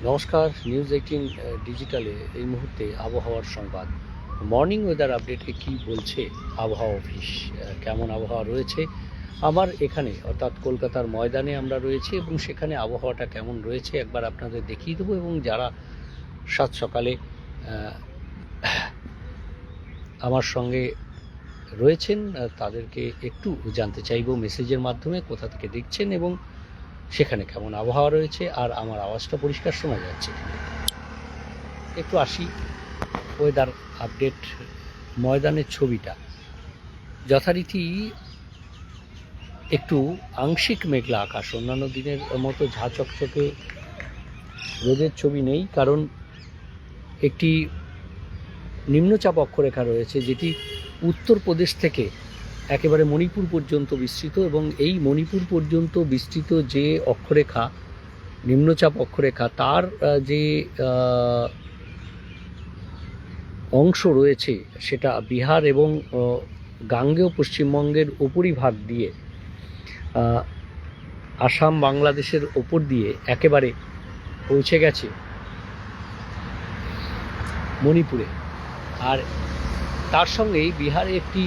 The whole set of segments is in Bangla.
নমস্কার, নিউজ 18 ডিজিটালে এই মুহূর্তে আবহাওয়ার সংবাদ। মর্নিং ওয়েদার আপডেটে কি বলছে আবহাওয়া অফিস, কেমন আবহাওয়া রয়েছে আমার এখানে, অর্থাৎ কলকাতার ময়দানে আমরা রয়েছি এবং সেখানে আবহাওয়াটা কেমন রয়েছে একবার আপনাদের দেখিয়ে দেবো। এবং যারা সাত সকালে আমার সঙ্গে রয়েছেন তাদেরকে একটু জানতে চাইবো মেসেজের মাধ্যমে কোথা থেকে দেখছেন এবং সেখানে কেমন আবহাওয়া রয়েছে, আর আমার আওয়াজটা পরিষ্কার শোনা যাচ্ছে। একটু আসি ওয়েদার আপডেট। ময়দানের ছবিটা যথারীতি একটু আংশিক মেঘলা আকাশ, অন্যান্য দিনের মতো ঝা চকচকে রোদের ছবি নেই, কারণ একটি নিম্নচাপ অক্ষরেখা রয়েছে যেটি উত্তরপ্রদেশ থেকে একেবারে মণিপুর পর্যন্ত বিস্তৃত, এবং এই মণিপুর পর্যন্ত বিস্তৃত যে অক্ষরেখা, নিম্নচাপ অক্ষরেখা, তার যে অংশ রয়েছে সেটা বিহার এবং গাঙ্গেয় পশ্চিমবঙ্গের উপরিভাগ দিয়ে আসাম বাংলাদেশের ওপর দিয়ে একেবারে পৌঁছে গেছে মণিপুরে। আর তার সঙ্গেই বিহারে একটি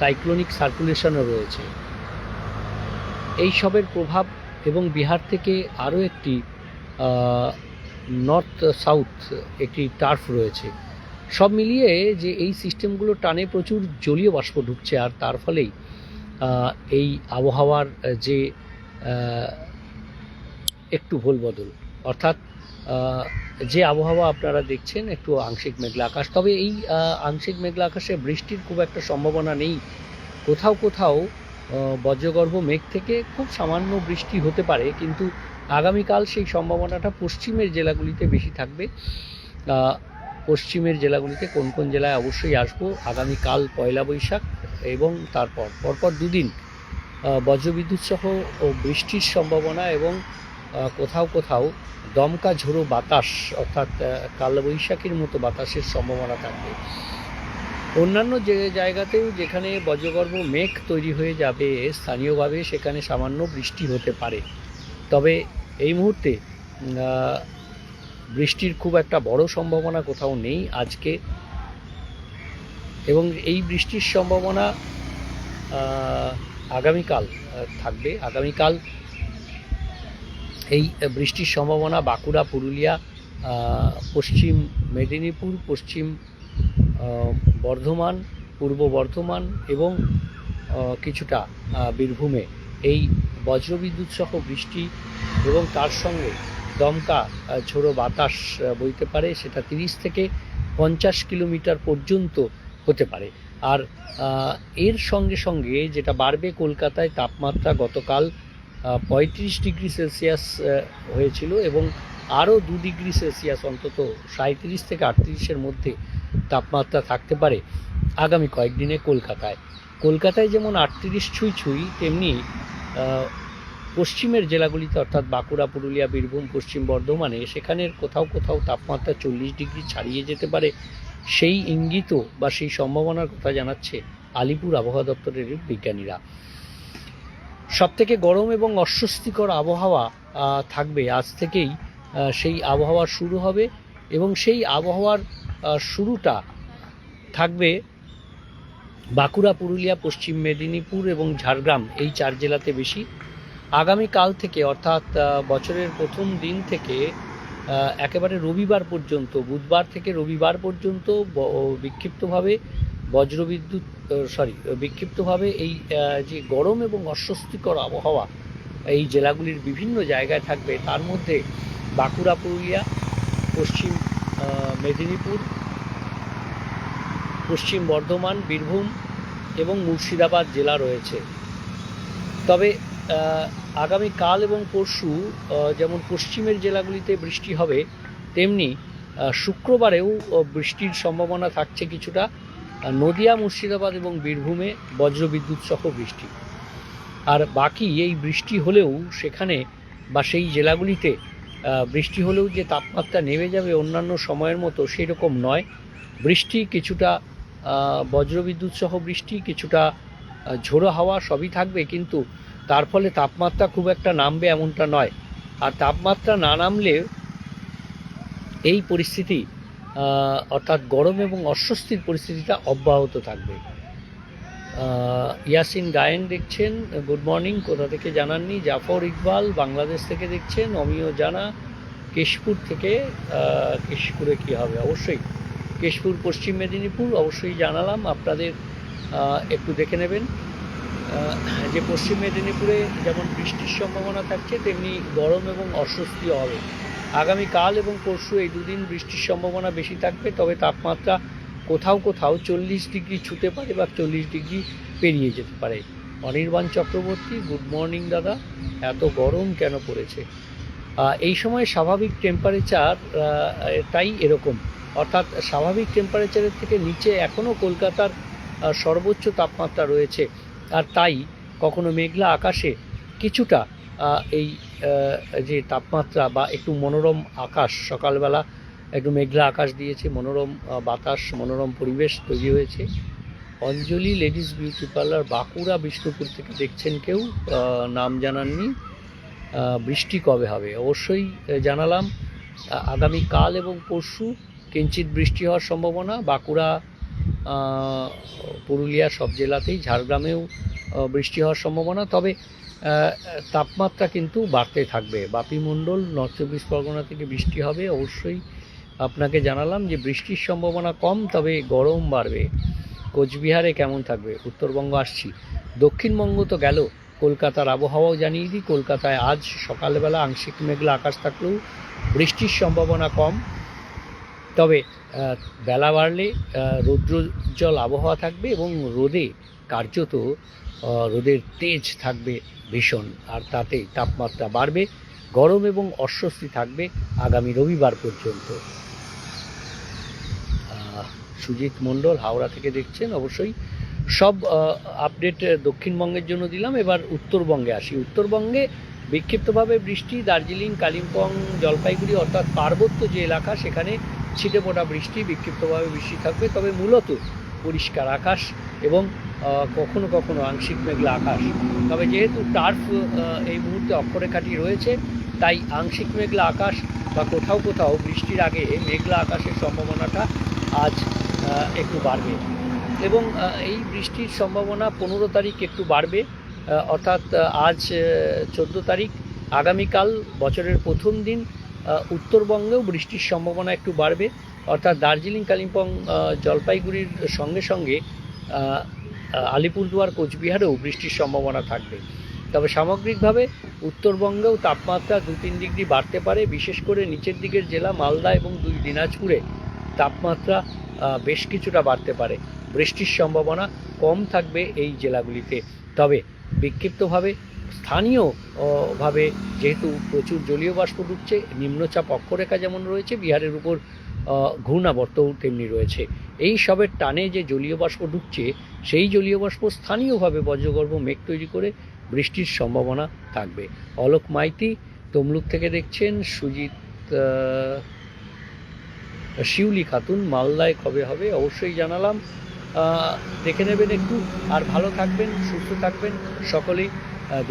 সাইক্লোনিক সার্কুলেশনও রয়েছে। এই সবের প্রভাব, এবং বিহার থেকে আরও একটি নর্থ সাউথ একটি টার্ফ রয়েছে। সব মিলিয়ে যে এই সিস্টেমগুলো টানে প্রচুর জলীয় বাষ্প ঢুকছে, আর তার ফলেই এই আবহাওয়ার যে একটু ভুল বদল, অর্থাৎ যে আবহাওয়া আপনারা দেখছেন একটু আংশিক মেঘলা আকাশ। তবে এই আংশিক মেঘলা আকাশে বৃষ্টির খুব একটা সম্ভাবনা নেই। কোথাও কোথাও বজ্রগর্ভ মেঘ থেকে খুব সামান্য বৃষ্টি হতে পারে, কিন্তু আগামীকাল সেই সম্ভাবনাটা পশ্চিমের জেলাগুলিতে বেশি থাকবে। পশ্চিমের জেলাগুলিতে কোন কোন জেলায় অবশ্যই আসবো আগামীকাল পয়লা বৈশাখ, এবং তারপর পরপর দুদিন বজ্রবিদ্যুৎ সহ বৃষ্টির সম্ভাবনা, এবং কোথাও কোথাও দমকা ঝোড়ো বাতাস, অর্থাৎ কালবৈশাখীর মতো বাতাসের সম্ভাবনা থাকবে। অন্যান্য যে জায়গাতেও যেখানে বজ্রগর্ভ মেঘ তৈরি হয়ে যাবে স্থানীয়ভাবে, সেখানে সামান্য বৃষ্টি হতে পারে। তবে এই মুহূর্তে বৃষ্টির খুব একটা বড় সম্ভাবনা কোথাও নেই আজকে, এবং এই বৃষ্টির সম্ভাবনা আগামীকাল থাকবে। আগামীকাল এই বৃষ্টির সম্ভাবনা বাঁকুড়া, পুরুলিয়া, পশ্চিম মেদিনীপুর, পশ্চিম বর্ধমান, পূর্ব বর্ধমান এবং কিছুটা বীরভূমে এই বজ্রবিদ্যুৎ সহ বৃষ্টি এবং তার সঙ্গে দমকা ঝোড়ো বাতাস বইতে পারে। সেটা 30 থেকে 50 কিলোমিটার পর্যন্ত হতে পারে। আর এর সঙ্গে সঙ্গে যেটা বাড়বে, কলকাতায় তাপমাত্রা গতকাল 35 ডিগ্রি সেলসিয়াস হয়েছিল, এবং আরও 2 ডিগ্রি সেলসিয়াস অন্তত 37 থেকে 38-এর মধ্যে তাপমাত্রা থাকতে পারে আগামী কয়েকদিনে কলকাতায় যেমন 38 ছুঁই, তেমনি পশ্চিমের জেলাগুলিতে অর্থাৎ বাঁকুড়া, পুরুলিয়া, বীরভূম, পশ্চিম বর্ধমানে সেখানের কোথাও কোথাও তাপমাত্রা 40 ডিগ্রি ছাড়িয়ে যেতে পারে। সেই ইঙ্গিত বা সেই সম্ভাবনার কথা জানাচ্ছে আলিপুর আবহাওয়া দপ্তরের বিজ্ঞানীরা। সবথেকে গরম এবং অস্বস্তিকর আবহাওয়া থাকবে আজ থেকেই। সেই আবহাওয়া শুরু হবে, এবং সেই আবহাওয়ার শুরুটা থাকবে বাঁকুড়া, পুরুলিয়া, পশ্চিম মেদিনীপুর এবং ঝাড়গ্রাম, এই 4 জেলাতে বেশি। আগামীকাল থেকে, অর্থাৎ বছরের প্রথম দিন থেকে একেবারে রবিবার পর্যন্ত, বুধবার থেকে রবিবার পর্যন্ত বিক্ষিপ্তভাবে এই যে গরম এবং অস্বস্তিকর আবহাওয়া এই জেলাগুলির বিভিন্ন জায়গায় থাকবে। তার মধ্যে বাঁকুড়া, পুরুলিয়া, পশ্চিম মেদিনীপুর, পশ্চিম বর্ধমান, বীরভূম এবং মুর্শিদাবাদ জেলা রয়েছে। তবে আগামীকাল এবং পরশু যেমন পশ্চিমের জেলাগুলিতে বৃষ্টি হবে, তেমনি শুক্রবারেও বৃষ্টির সম্ভাবনা থাকছে কিছুটা। নদিয়া, মুর্শিদাবাদ এবং বীরভূমে বজ্রবিদ্যুৎ সহ বৃষ্টি। আর বাকি এই বৃষ্টি হলেও সেখানে বা সেই জেলাগুলিতে বৃষ্টি হলেও যে তাপমাত্রা নেমে যাবে অন্যান্য সময়ের মতো, সেই রকম নয়। বৃষ্টি কিছুটা, বজ্রবিদ্যুৎ সহ বৃষ্টি, কিছুটা ঝোড়ো হাওয়া সবই থাকবে, কিন্তু তার ফলে তাপমাত্রা খুব একটা নামবে এমনটা নয়। আর তাপমাত্রা না নামলে এই পরিস্থিতি অর্থাৎ গরম এবং অস্বস্তির পরিস্থিতিটা অব্যাহত থাকবে। ইয়াসিন গায়েন দেখছেন, গুড মর্নিং, কোথা থেকে জানাননি। জাফর ইকবাল বাংলাদেশ থেকে দেখছেন। অমিয় জানা কেশপুর থেকে, কেশপুরে কী হবে, অবশ্যই কেশপুর পশ্চিম মেদিনীপুর, অবশ্যই জানালাম আপনাদের। একটু দেখে নেবেন যে পশ্চিম মেদিনীপুরে যেমন বৃষ্টির সম্ভাবনা থাকছে, তেমনি গরম এবং অস্বস্তিও হবে। আগামীকাল এবং পরশু এই দুদিন বৃষ্টির সম্ভাবনা বেশি থাকবে, তবে তাপমাত্রা কোথাও কোথাও 40 ডিগ্রি ছুঁতে পারে বা 40 ডিগ্রি পেরিয়ে যেতে পারে। অনির্বাণ চক্রবর্তী, গুড মর্নিং দাদা, এত গরম কেন পড়েছে? এই সময় স্বাভাবিক টেম্পারেচার তাই এরকম, অর্থাৎ স্বাভাবিক টেম্পারেচারের থেকে নিচে এখনও কলকাতার সর্বোচ্চ তাপমাত্রা রয়েছে। আর তাই কখনো মেঘলা আকাশে কিছুটা এই যে তাপমাত্রা বা একটু মনোরম আকাশ, সকালবেলা একটু মেঘলা আকাশ দিয়েছে, মনোরম বাতাস, মনোরম পরিবেশ তৈরি হয়েছে। Anjali ladies beauty parlour Bankura Bishnupur থেকে দেখছেন কেউ, নাম জানাননি। বৃষ্টি কবে হবে? অবশ্যই জানালাম, আগামীকাল এবং পরশু কিঞ্চিৎ বৃষ্টি হওয়ার সম্ভাবনা। বাঁকুড়া, পুরুলিয়া সব জেলাতেই, ঝাড়গ্রামেও বৃষ্টি হওয়ার সম্ভাবনা, তবে তাপমাত্রা কিন্তু বাড়তে থাকবে। বাপি মণ্ডল, নর্থ চব্বিশ পরগনা থেকে বৃষ্টি হবে, অবশ্যই আপনাকে জানালাম যে বৃষ্টির সম্ভাবনা কম, তবে গরম বাড়বে। কোচবিহারে কেমন থাকবে? উত্তরবঙ্গ আসছি, দক্ষিণবঙ্গ তো গেল, কলকাতার আবহাওয়াও জানিয়ে দিই। কলকাতায় আজ সকালবেলা আংশিক মেঘলা আকাশ থাকলেও বৃষ্টির সম্ভাবনা কম, তবে বেলা বাড়লে রৌদ্রোজ্জ্বল আবহাওয়া থাকবে এবং রোদে কার্যত রোদের তেজ থাকবে ভীষণ, আর তাতে তাপমাত্রা বাড়বে। গরম এবং অস্বস্তি থাকবে আগামী রবিবার পর্যন্ত। সুজিত মণ্ডল হাওড়া থেকে দেখছেন, অবশ্যই সব আপডেট দক্ষিণবঙ্গের জন্য দিলাম। এবার উত্তরবঙ্গে আসি। উত্তরবঙ্গে বিক্ষিপ্তভাবে বৃষ্টি, দার্জিলিং, কালিম্পং, জলপাইগুড়ি অর্থাৎ পার্বত্য যে এলাকা, সেখানে ছিটেফোঁটা বৃষ্টি, বিক্ষিপ্তভাবে বৃষ্টি থাকবে, তবে মূলত পরিষ্কার আকাশ এবং কখনো কখনো আংশিক মেঘলা আকাশ। তবে যেহেতু টার্ফ এই মুহূর্তে অক্ষরেখাটি রয়েছে, তাই আংশিক মেঘলা আকাশ বা কোথাও কোথাও বৃষ্টির আগে মেঘলা আকাশের সম্ভাবনাটা আজ একটু বাড়বে এবং এই বৃষ্টির সম্ভাবনা 15 তারিখ একটু বাড়বে, অর্থাৎ আজ 14 তারিখ। আগামীকাল বছরের প্রথম দিন উত্তরবঙ্গেও বৃষ্টির সম্ভাবনা একটু বাড়বে, অর্থাৎ দার্জিলিং, কালিম্পং, জলপাইগুড়ির সঙ্গে সঙ্গে আলিপুরদুয়ার, কোচবিহারেও বৃষ্টির সম্ভাবনা থাকবে। তবে সামগ্রিকভাবে উত্তরবঙ্গেও তাপমাত্রা 2-3 ডিগ্রি বাড়তে পারে, বিশেষ করে নিচের দিকের জেলা মালদা এবং 2 দিনাজপুরে তাপমাত্রা বেশ কিছুটা বাড়তে পারে। বৃষ্টির সম্ভাবনা কম থাকবে এই জেলাগুলিতে, তবে বিক্ষিপ্তভাবে স্থানীয়ভাবে যেহেতু প্রচুর জলীয় বাষ্প ঢুকছে, নিম্নচাপ অক্ষরেখা যেমন রয়েছে, বিহারের উপর ঘূর্ণাবর্তও তেমনি রয়েছে, এই সবের টানে যে জলীয় বাষ্প ঢুকছে, সেই জলীয় বাষ্প স্থানীয়ভাবে বজ্রগর্ভ মেঘ তৈরি করে বৃষ্টির সম্ভাবনা থাকবে। অলোক মাইতি তমলুক থেকে দেখছেন। সুজিত, শিউলি খাতুন মালদায় কবে হবে? অবশ্যই জানালাম, দেখে নেবেন একটু। আর ভালো থাকবেন, সুস্থ থাকবেন সকলেই।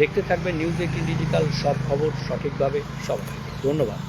দেখতে থাকবেন নিউজ 18 ডিজিটাল, সব খবর সঠিকভাবে সব। ধন্যবাদ।